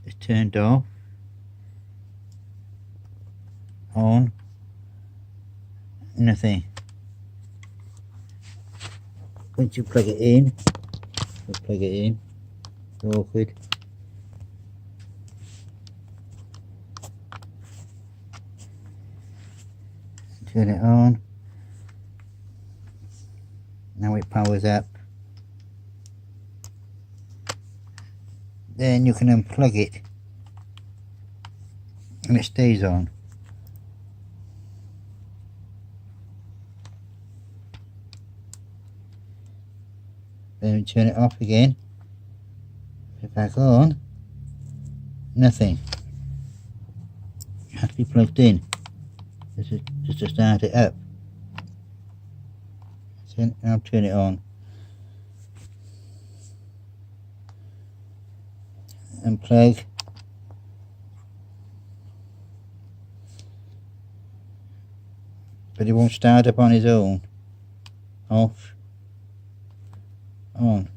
It's turned off. On. Nothing. Once you plug it in, plug it in. It's awkward. Turn it on. Now it powers up. Then you can unplug it and it stays on. Then turn it off again. Put it back on. Nothing. It has to be plugged in. Just to start it up. Now turn it on. Unplug. But it won't start up on its own. Off. On.